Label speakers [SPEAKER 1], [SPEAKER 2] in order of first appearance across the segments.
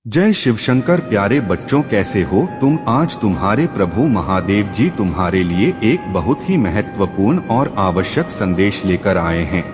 [SPEAKER 1] जय शिवशंकर। प्यारे बच्चों, कैसे हो तुम? आज तुम्हारे प्रभु महादेव जी तुम्हारे लिए एक बहुत ही महत्वपूर्ण और आवश्यक संदेश लेकर आए हैं।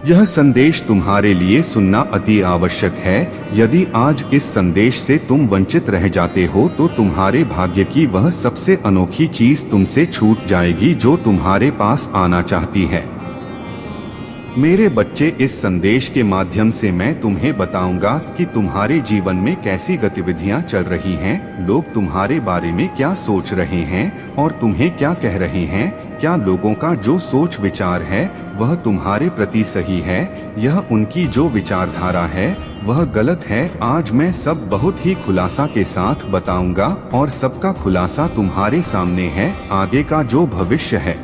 [SPEAKER 1] यह संदेश तुम्हारे लिए सुनना अति आवश्यक है। यदि आज इस संदेश से तुम वंचित रह जाते हो तो तुम्हारे भाग्य की वह सबसे अनोखी चीज तुमसे छूट जाएगी जो तुम्हारे पास आना चाहती है। मेरे बच्चे, इस संदेश के माध्यम से मैं तुम्हें बताऊंगा कि तुम्हारे जीवन में कैसी गतिविधियां चल रही हैं, लोग तुम्हारे बारे में क्या सोच रहे हैं और तुम्हें क्या कह रहे हैं। क्या लोगों का जो सोच विचार है वह तुम्हारे प्रति सही है, यह उनकी जो विचारधारा है वह गलत है। आज मैं सब बहुत ही खुलासा के साथ बताऊंगा और सबका खुलासा तुम्हारे सामने है। आगे का जो भविष्य है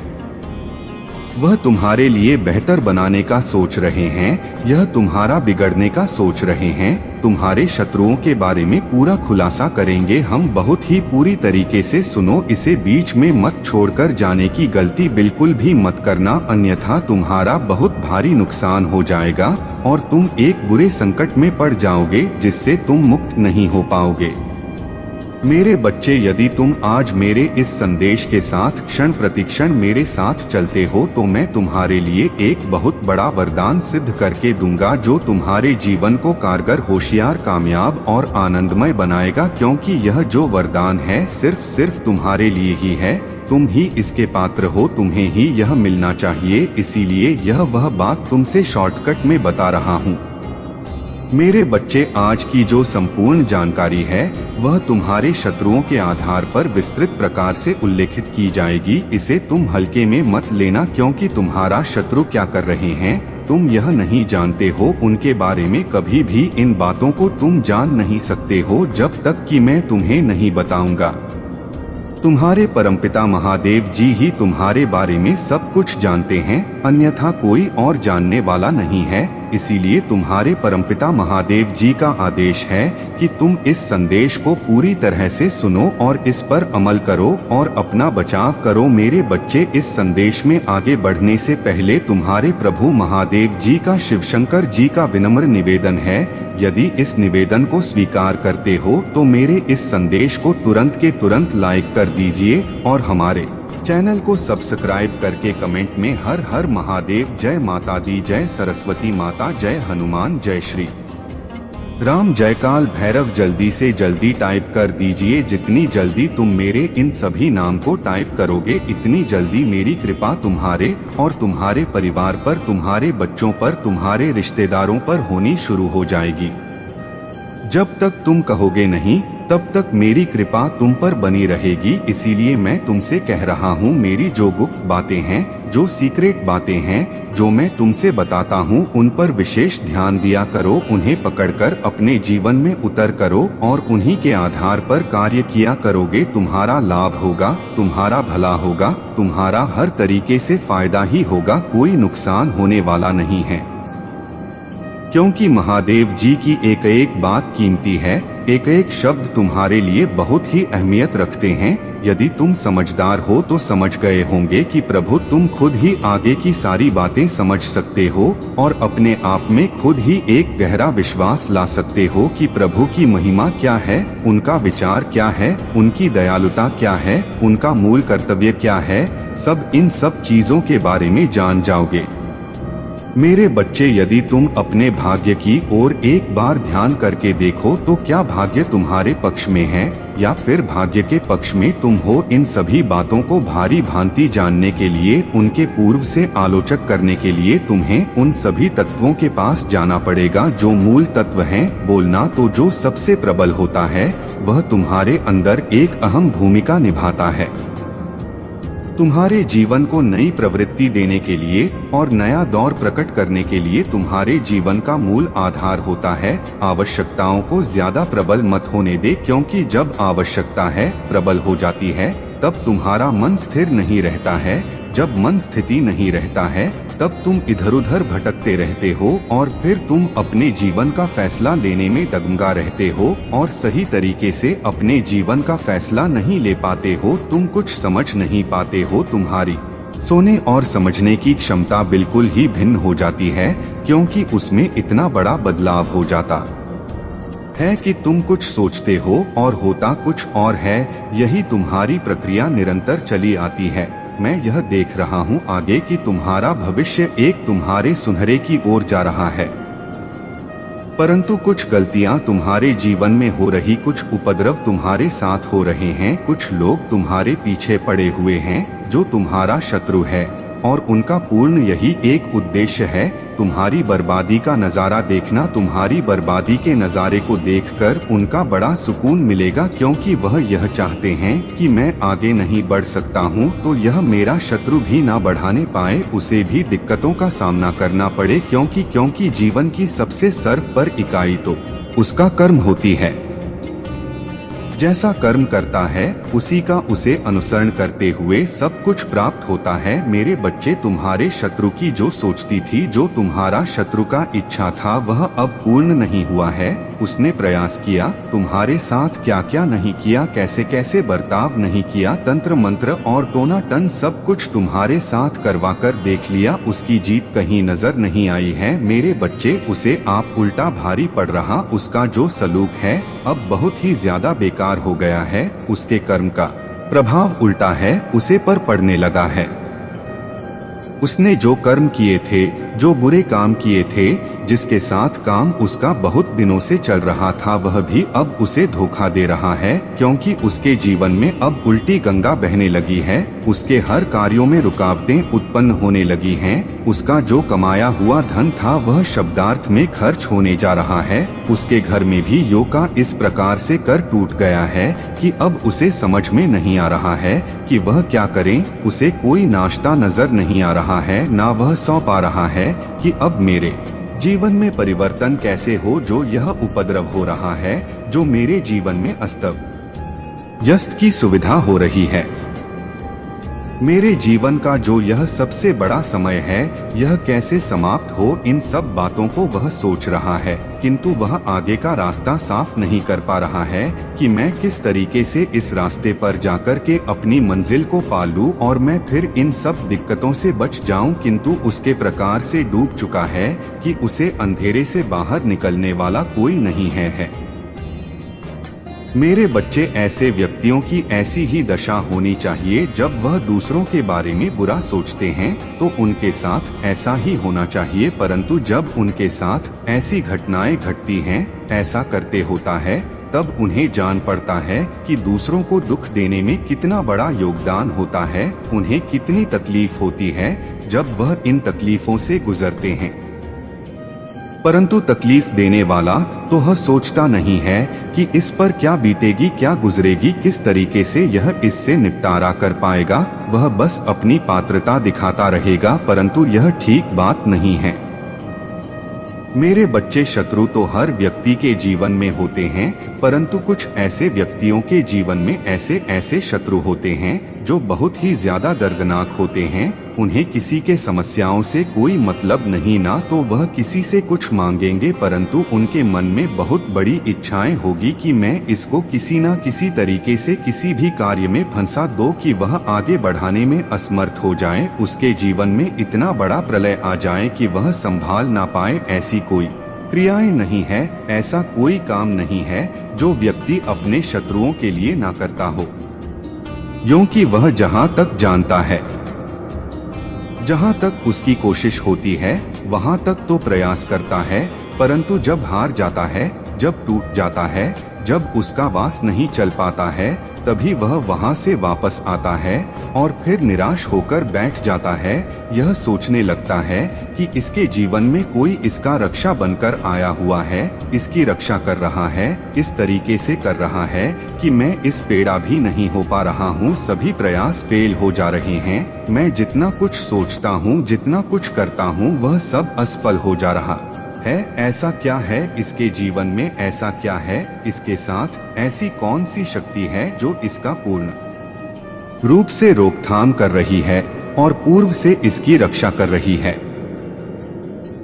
[SPEAKER 1] वह तुम्हारे लिए बेहतर बनाने का सोच रहे हैं, यह तुम्हारा बिगड़ने का सोच रहे हैं। तुम्हारे शत्रुओं के बारे में पूरा खुलासा करेंगे हम, बहुत ही पूरी तरीके से सुनो इसे, बीच में मत छोड़कर जाने की गलती बिल्कुल भी मत करना, अन्यथा तुम्हारा बहुत भारी नुकसान हो जाएगा और तुम एक बुरे संकट में पड़ जाओगे जिससे तुम मुक्त नहीं हो पाओगे। मेरे बच्चे, यदि तुम आज मेरे इस संदेश के साथ क्षण प्रतिक्षण मेरे साथ चलते हो तो मैं तुम्हारे लिए एक बहुत बड़ा वरदान सिद्ध करके दूंगा जो तुम्हारे जीवन को कारगर, होशियार, कामयाब और आनंदमय बनाएगा। क्योंकि यह जो वरदान है सिर्फ तुम्हारे लिए ही है, तुम ही इसके पात्र हो, तुम्हें ही यह मिलना चाहिए। इसीलिए यह वह बात तुमसे शॉर्टकट में बता रहा हूँ। मेरे बच्चे, आज की जो संपूर्ण जानकारी है वह तुम्हारे शत्रुओं के आधार पर विस्तृत प्रकार से उल्लेखित की जाएगी। इसे तुम हल्के में मत लेना, क्योंकि तुम्हारा शत्रु क्या कर रहे हैं तुम यह नहीं जानते हो। उनके बारे में कभी भी इन बातों को तुम जान नहीं सकते हो जब तक कि मैं तुम्हें नहीं बताऊंगा। तुम्हारे परमपिता महादेव जी ही तुम्हारे बारे में सब कुछ जानते हैं, अन्यथा कोई और जानने वाला नहीं है। इसीलिए तुम्हारे परमपिता महादेव जी का आदेश है कि तुम इस संदेश को पूरी तरह से सुनो और इस पर अमल करो और अपना बचाव करो। मेरे बच्चे, इस संदेश में आगे बढ़ने से पहले तुम्हारे प्रभु महादेव जी का शिवशंकर जी का विनम्र निवेदन है, यदि इस निवेदन को स्वीकार करते हो तो मेरे इस संदेश को तुरंत के तुरंत लाइक कर दीजिए और हमारे चैनल को सब्सक्राइब करके कमेंट में हर हर महादेव, जय माता दी, जय सरस्वती माता, जय हनुमान, जय श्री राम, जय काल भैरव जल्दी से जल्दी टाइप कर दीजिए। जितनी जल्दी तुम मेरे इन सभी नाम को टाइप करोगे इतनी जल्दी मेरी कृपा तुम्हारे और तुम्हारे परिवार पर, तुम्हारे बच्चों पर, तुम्हारे रिश्तेदारों पर होनी शुरू हो जाएगी। जब तक तुम कहोगे नहीं तब तक मेरी कृपा तुम पर बनी रहेगी। इसीलिए मैं तुमसे कह रहा हूँ, मेरी जो गुप्त बातें हैं, जो सीक्रेट बातें हैं, जो मैं तुमसे बताता हूँ उन पर विशेष ध्यान दिया करो, उन्हें पकड़कर अपने जीवन में उतर करो और उन्हीं के आधार पर कार्य किया करोगे। तुम्हारा लाभ होगा, तुम्हारा भला होगा, तुम्हारा हर तरीके से फायदा ही होगा, कोई नुकसान होने वाला नहीं है। क्योंकि महादेव जी की एक एक बात कीमती है, एक एक शब्द तुम्हारे लिए बहुत ही अहमियत रखते हैं। यदि तुम समझदार हो तो समझ गए होंगे कि प्रभु तुम खुद ही आगे की सारी बातें समझ सकते हो और अपने आप में खुद ही एक गहरा विश्वास ला सकते हो कि प्रभु की महिमा क्या है, उनका विचार क्या है, उनकी दयालुता क्या है, उनका मूल कर्तव्य क्या है। इन सब चीजों के बारे में जान जाओगे। मेरे बच्चे, यदि तुम अपने भाग्य की ओर एक बार ध्यान करके देखो तो क्या भाग्य तुम्हारे पक्ष में है या फिर भाग्य के पक्ष में तुम हो? इन सभी बातों को भारी भांति जानने के लिए, उनके पूर्व से आलोचक करने के लिए तुम्हें उन सभी तत्वों के पास जाना पड़ेगा जो मूल तत्व हैं। बोलना तो जो सबसे प्रबल होता है वह तुम्हारे अंदर एक अहम भूमिका निभाता है। तुम्हारे जीवन को नई प्रवृत्ति देने के लिए और नया दौर प्रकट करने के लिए तुम्हारे जीवन का मूल आधार होता है। आवश्यकताओं को ज्यादा प्रबल मत होने दे, क्योंकि जब आवश्यकता है प्रबल हो जाती है तब तुम्हारा मन स्थिर नहीं रहता है। जब मन स्थिति नहीं रहता है तब तुम इधर उधर भटकते रहते हो और फिर तुम अपने जीवन का फैसला लेने में डगमगा रहते हो और सही तरीके से अपने जीवन का फैसला नहीं ले पाते हो। तुम कुछ समझ नहीं पाते हो, तुम्हारी सोने और समझने की क्षमता बिल्कुल ही भिन्न हो जाती है, क्योंकि उसमें इतना बड़ा बदलाव हो जाता है कि तुम कुछ सोचते हो और होता कुछ और है। यही तुम्हारी प्रक्रिया निरंतर चली आती है। मैं यह देख रहा हूँ आगे कि तुम्हारा भविष्य एक तुम्हारे सुनहरे की ओर जा रहा है, परंतु कुछ गलतियां तुम्हारे जीवन में हो रही, कुछ उपद्रव तुम्हारे साथ हो रहे हैं, कुछ लोग तुम्हारे पीछे पड़े हुए हैं जो तुम्हारा शत्रु है, और उनका पूर्ण यही एक उद्देश्य है, तुम्हारी बर्बादी का नजारा देखना। तुम्हारी बर्बादी के नजारे को देखकर उनका बड़ा सुकून मिलेगा, क्योंकि वह यह चाहते हैं कि मैं आगे नहीं बढ़ सकता हूँ तो यह मेरा शत्रु भी ना बढ़ाने पाए, उसे भी दिक्कतों का सामना करना पड़े, क्योंकि जीवन की सबसे सर्व पर इकाई तो उसका कर्म होती है। जैसा कर्म करता है उसी का उसे अनुसरण करते हुए सब कुछ प्राप्त होता है। मेरे बच्चे, तुम्हारे शत्रु की जो सोचती थी, जो तुम्हारा शत्रु का इच्छा था, वह अब पूर्ण नहीं हुआ है। उसने प्रयास किया, तुम्हारे साथ क्या क्या नहीं किया, कैसे कैसे बर्ताव नहीं किया, तंत्र मंत्र और टोना टन सब कुछ तुम्हारे साथ करवा कर देख लिया, उसकी जीत कहीं नजर नहीं आई है। मेरे बच्चे, उसे आप उल्टा भारी पड़ रहा, उसका जो सलूक है अब बहुत ही ज्यादा बेकार हो गया है, उसके कर्म का प्रभाव उल्टा है उसे पर पड़ने लगा है। उसने जो कर्म किए थे, जो बुरे काम किए थे, जिसके साथ काम उसका बहुत दिनों से चल रहा था, वह भी अब उसे धोखा दे रहा है, क्योंकि उसके जीवन में अब उल्टी गंगा बहने लगी है। उसके हर कार्यों में रुकावटें उत्पन्न होने लगी हैं। उसका जो कमाया हुआ धन था वह शब्दार्थ में खर्च होने जा रहा है। उसके घर में भी योग का इस प्रकार से कर टूट गया है कि अब उसे समझ में नहीं आ रहा है कि वह क्या करे। उसे कोई नाश्ता नजर नहीं आ रहा है, ना वह सौ पा रहा है कि अब मेरे जीवन में परिवर्तन कैसे हो। जो यह उपद्रव हो रहा है, जो मेरे जीवन में अस्तव व्यस्त की सुविधा हो रही है, मेरे जीवन का जो यह सबसे बड़ा समय है, यह कैसे समाप्त हो, इन सब बातों को वह सोच रहा है, किंतु वह आगे का रास्ता साफ नहीं कर पा रहा है कि मैं किस तरीके से इस रास्ते पर जाकर के अपनी मंजिल को पा लूं और मैं फिर इन सब दिक्कतों से बच जाऊं। किंतु उसके प्रकार से डूब चुका है कि उसे अंधेरे से बाहर निकलने वाला कोई नहीं है। मेरे बच्चे, ऐसे व्यक्तियों की ऐसी ही दशा होनी चाहिए। जब वह दूसरों के बारे में बुरा सोचते हैं तो उनके साथ ऐसा ही होना चाहिए, परंतु जब उनके साथ ऐसी घटनाएं घटती हैं, ऐसा करते होता है, तब उन्हें जान पड़ता है कि दूसरों को दुख देने में कितना बड़ा योगदान होता है, उन्हें कितनी तकलीफ होती है जब वह इन तकलीफों से गुजरते हैं। परंतु तकलीफ देने वाला तो वह सोचता नहीं है कि इस पर क्या बीतेगी, क्या गुजरेगी, किस तरीके से यह इससे निपटारा कर पाएगा। वह बस अपनी पात्रता दिखाता रहेगा, परंतु यह ठीक बात नहीं है। मेरे बच्चे, शत्रु तो हर व्यक्ति के जीवन में होते हैं, परंतु कुछ ऐसे व्यक्तियों के जीवन में ऐसे ऐसे शत्रु होते हैं जो बहुत ही ज्यादा दर्दनाक होते हैं। उन्हें किसी के समस्याओं से कोई मतलब नहीं, ना तो वह किसी से कुछ मांगेंगे, परंतु उनके मन में बहुत बड़ी इच्छाएं होगी कि मैं इसको किसी न किसी तरीके से किसी भी कार्य में फंसा दो कि वह आगे बढ़ाने में असमर्थ हो जाए, उसके जीवन में इतना बड़ा प्रलय आ जाए कि वह संभाल ना पाए। ऐसी कोई क्रियाएं नहीं है, ऐसा कोई काम नहीं है जो व्यक्ति अपने शत्रुओं के लिए ना करता हो, क्योंकि वह जहाँ तक जानता है, जहाँ तक उसकी कोशिश होती है, वहाँ तक तो प्रयास करता है, परंतु जब हार जाता है, जब टूट जाता है, जब उसका वास नहीं चल पाता है, तभी वह वहाँ से वापस आता है और फिर निराश होकर बैठ जाता है। यह सोचने लगता है कि इसके जीवन में कोई इसका रक्षा बनकर आया हुआ है, इसकी रक्षा कर रहा है, इस तरीके से कर रहा है कि मैं इस पेड़ा भी नहीं हो पा रहा हूँ, सभी प्रयास फेल हो जा रहे हैं। मैं जितना कुछ सोचता हूँ, जितना कुछ करता हूँ, वह सब असफल हो जा रहा है। ऐसा क्या है इसके जीवन में, ऐसा क्या है इसके साथ, ऐसी कौन सी शक्ति है जो इसका पूर्ण रूप से रोकथाम कर रही है और पूर्व से इसकी रक्षा कर रही है।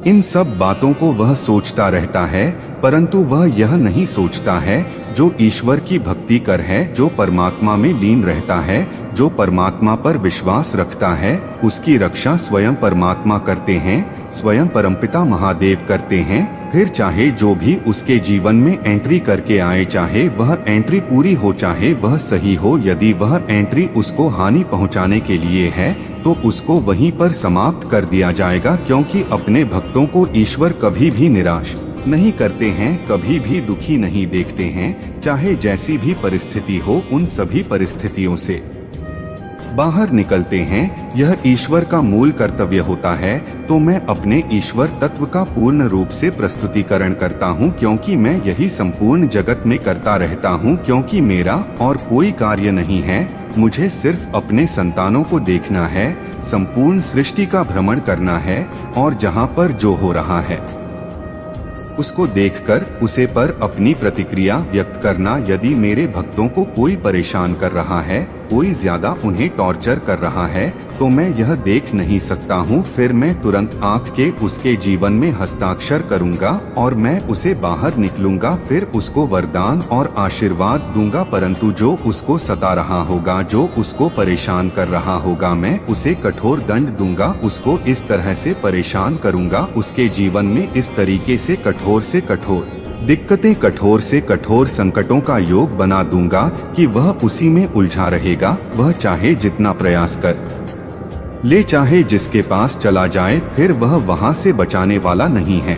[SPEAKER 1] इन सब बातों को वह सोचता रहता है, परंतु वह यह नहीं सोचता है जो ईश्वर की भक्ति कर है, जो परमात्मा में लीन रहता है, जो परमात्मा पर विश्वास रखता है, उसकी रक्षा स्वयं परमात्मा करते हैं, स्वयं परमपिता महादेव करते हैं। फिर चाहे जो भी उसके जीवन में एंट्री करके आए, चाहे वह एंट्री पूरी हो, चाहे वह सही हो, यदि वह एंट्री उसको हानि पहुंचाने के लिए है तो उसको वहीं पर समाप्त कर दिया जाएगा, क्योंकि अपने भक्तों को ईश्वर कभी भी निराश नहीं करते हैं, कभी भी दुखी नहीं देखते हैं। चाहे जैसी भी परिस्थिति हो, उन सभी परिस्थितियों से बाहर निकलते हैं। यह ईश्वर का मूल कर्तव्य होता है। तो मैं अपने ईश्वर तत्व का पूर्ण रूप से प्रस्तुतिकरण करता हूँ, क्योंकि मैं यही संपूर्ण जगत में करता रहता हूँ, क्योंकि मेरा और कोई कार्य नहीं है। मुझे सिर्फ अपने संतानों को देखना है, संपूर्ण सृष्टि का भ्रमण करना है और जहाँ पर जो हो रहा है उसको देखकर उसे पर अपनी प्रतिक्रिया व्यक्त करना। यदि मेरे भक्तों को कोई परेशान कर रहा है, कोई ज्यादा उन्हें टॉर्चर कर रहा है, तो मैं यह देख नहीं सकता हूँ। फिर मैं तुरंत आंख के उसके जीवन में हस्ताक्षर करूँगा और मैं उसे बाहर निकलूंगा। फिर उसको वरदान और आशीर्वाद दूंगा। परंतु जो उसको सता रहा होगा, जो उसको परेशान कर रहा होगा, मैं उसे कठोर दंड दूंगा। उसको इस तरह से परेशान करूँगा, उसके जीवन में इस तरीके से कठोर दिक्कतें, कठोर से कठोर संकटों का योग बना दूंगा कि वह उसी में उलझा रहेगा। वह चाहे जितना प्रयास कर ले, चाहे जिसके पास चला जाए, फिर वह वहां से बचाने वाला नहीं है।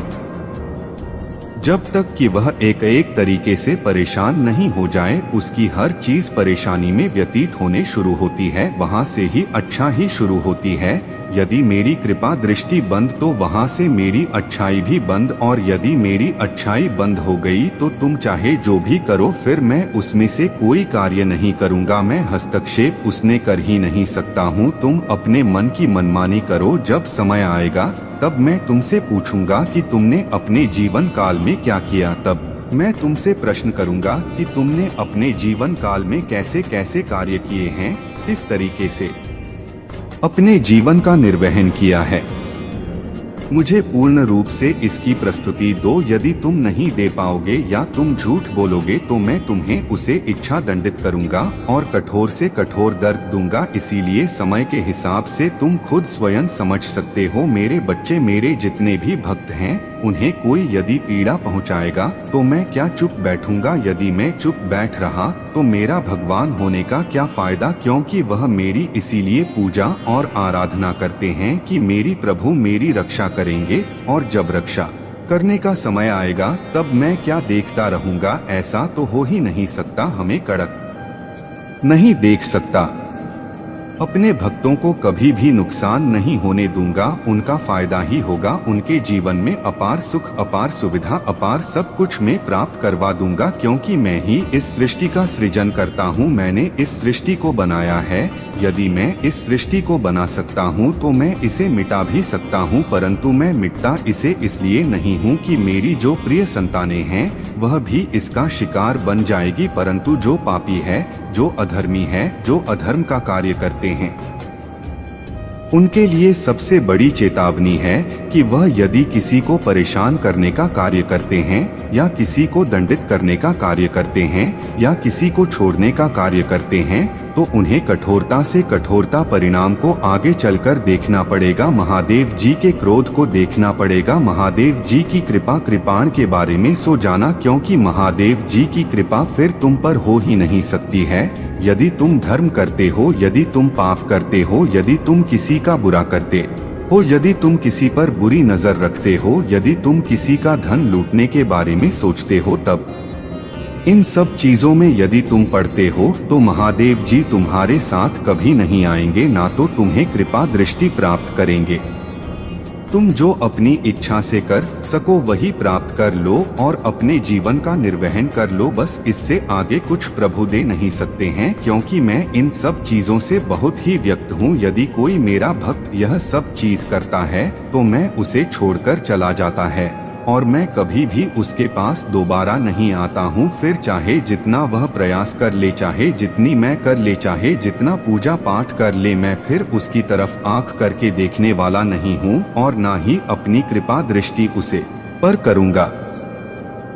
[SPEAKER 1] जब तक कि वह एक तरीके से परेशान नहीं हो जाए, उसकी हर चीज परेशानी में व्यतीत होने शुरू होती है। वहां से ही अच्छा ही शुरू होती है। यदि मेरी कृपा दृष्टि बंद तो वहां से मेरी अच्छाई भी बंद, और यदि मेरी अच्छाई बंद हो गई तो तुम चाहे जो भी करो, फिर मैं उसमें से कोई कार्य नहीं करूंगा। मैं हस्तक्षेप उसने कर ही नहीं सकता हूँ। तुम अपने मन की मनमानी करो, जब समय आएगा तब मैं तुमसे पूछूंगा कि तुमने अपने जीवन काल में क्या किया। तब मैं तुमसे प्रश्न करूंगा कि तुमने अपने जीवन काल में कैसे कैसे कार्य किए हैं, किस तरीके से अपने जीवन का निर्वहन किया है। मुझे पूर्ण रूप से इसकी प्रस्तुति दो। यदि तुम नहीं दे पाओगे या तुम झूठ बोलोगे तो मैं तुम्हें उसे इच्छा दंडित करूंगा और कठोर से कठोर दर्द दूंगा। इसीलिए समय के हिसाब से तुम खुद स्वयं समझ सकते हो। मेरे बच्चे, मेरे जितने भी भक्त हैं, उन्हें कोई यदि पीड़ा पहुंचाएगा तो मैं क्या चुप बैठूंगा? यदि मैं चुप बैठ रहा तो मेरा भगवान होने का क्या फायदा? क्योंकि वह मेरी इसीलिए पूजा और आराधना करते हैं कि मेरी प्रभु मेरी रक्षा करेंगे, और जब रक्षा करने का समय आएगा तब मैं क्या देखता रहूंगा? ऐसा तो हो ही नहीं सकता। हमें कड़क नहीं देख सकता। अपने भक्तों को कभी भी नुकसान नहीं होने दूंगा। उनका फायदा ही होगा। उनके जीवन में अपार सुख, अपार सुविधा, अपार सब कुछ मैं प्राप्त करवा दूंगा, क्योंकि मैं ही इस सृष्टि का सृजन करता हूँ। मैंने इस सृष्टि को बनाया है। यदि मैं इस सृष्टि को बना सकता हूँ तो मैं इसे मिटा भी सकता हूँ, परंतु मैं मिटता इसे इसलिए नहीं हूँ कि मेरी जो प्रिय संतानें हैं वह भी इसका शिकार बन जाएगी। परंतु जो पापी है, जो अधर्मी है, जो अधर्म का कार्य करते हैं, उनके लिए सबसे बड़ी चेतावनी है कि वह यदि किसी को परेशान करने का कार्य करते हैं, या किसी को दंडित करने का कार्य करते हैं, या किसी को छोड़ने का कार्य करते हैं, तो उन्हें कठोरता से कठोरता परिणाम को आगे चलकर देखना पड़ेगा। महादेव जी के क्रोध को देखना पड़ेगा। महादेव जी की कृपाण के बारे में सो जाना, क्योंकि महादेव जी की कृपा फिर तुम पर हो ही नहीं सकती है। यदि तुम धर्म करते हो, यदि तुम पाप करते हो, यदि तुम किसी का बुरा करते हो, यदि तुम किसी पर बुरी नजर रखते हो, यदि तुम किसी का धन लूटने के बारे में सोचते हो, तब इन सब चीजों में यदि तुम पड़ते हो तो महादेव जी तुम्हारे साथ कभी नहीं आएंगे, ना तो तुम्हें कृपा दृष्टि प्राप्त करेंगे। तुम जो अपनी इच्छा से कर सको वही प्राप्त कर लो और अपने जीवन का निर्वहन कर लो। बस इससे आगे कुछ प्रभु दे नहीं सकते हैं, क्योंकि मैं इन सब चीजों से बहुत ही व्यक्त हूँ। यदि कोई मेरा भक्त यह सब चीज करता है तो मैं उसे छोड़कर चला जाता है और मैं कभी भी उसके पास दोबारा नहीं आता हूँ। फिर चाहे जितना वह प्रयास कर ले, चाहे जितनी मैं कर ले, चाहे जितना पूजा पाठ कर ले, मैं फिर उसकी तरफ आंख करके देखने वाला नहीं हूँ और ना ही अपनी कृपा दृष्टि उसे पर करूँगा।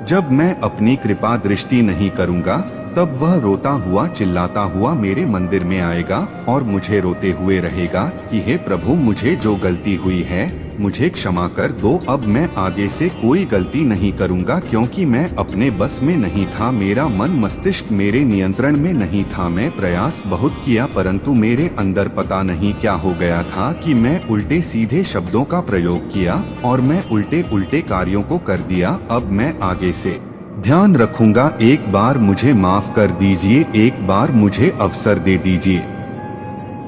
[SPEAKER 1] जब मैं अपनी कृपा दृष्टि नहीं करूंगा तब वह रोता हुआ चिल्लाता हुआ मेरे मंदिर में आएगा और मुझे रोते हुए रहेगा कि हे प्रभु, मुझे जो गलती हुई है मुझे क्षमा कर दो। अब मैं आगे से कोई गलती नहीं करूंगा, क्योंकि मैं अपने बस में नहीं था, मेरा मन मस्तिष्क मेरे नियंत्रण में नहीं था। मैं प्रयास बहुत किया परंतु मेरे अंदर पता नहीं क्या हो गया था कि मैं उल्टे सीधे शब्दों का प्रयोग किया और मैं उल्टे उल्टे कार्यों को कर दिया। अब मैं आगे से ध्यान रखूंगा। एक बार मुझे माफ कर दीजिए, एक बार मुझे अवसर दे दीजिए,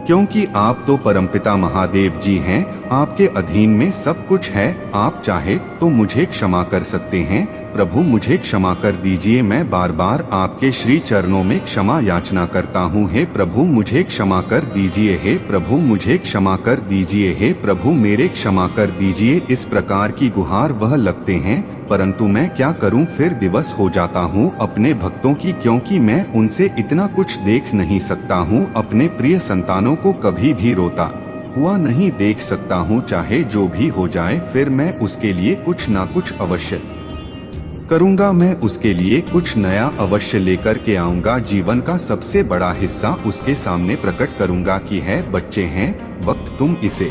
[SPEAKER 1] क्योंकि आप तो परमपिता महादेव जी हैं, आपके अधीन में सब कुछ है। आप चाहे तो मुझे क्षमा कर सकते हैं। प्रभु, मुझे क्षमा कर दीजिए। मैं बार बार आपके श्री चरणों में क्षमा याचना करता हूँ। हे प्रभु, मुझे क्षमा कर दीजिए। हे प्रभु, मुझे क्षमा कर दीजिए। हे प्रभु, मेरे क्षमा कर दीजिए। इस प्रकार की गुहार वह लगते हैं, परंतु मैं क्या करूं, फिर दिवस हो जाता हूं अपने भक्तों की, क्योंकि मैं उनसे इतना कुछ देख नहीं सकता हूं। अपने प्रिय संतानों को कभी भी रोता हुआ नहीं देख सकता हूं। चाहे जो भी हो जाए, फिर मैं उसके लिए कुछ ना कुछ अवश्य करूंगा। मैं उसके लिए कुछ नया अवश्य लेकर के आऊंगा। जीवन का सबसे बड़ा हिस्सा उसके सामने प्रकट करूंगा कि है बच्चे हैं, वक्त तुम इसे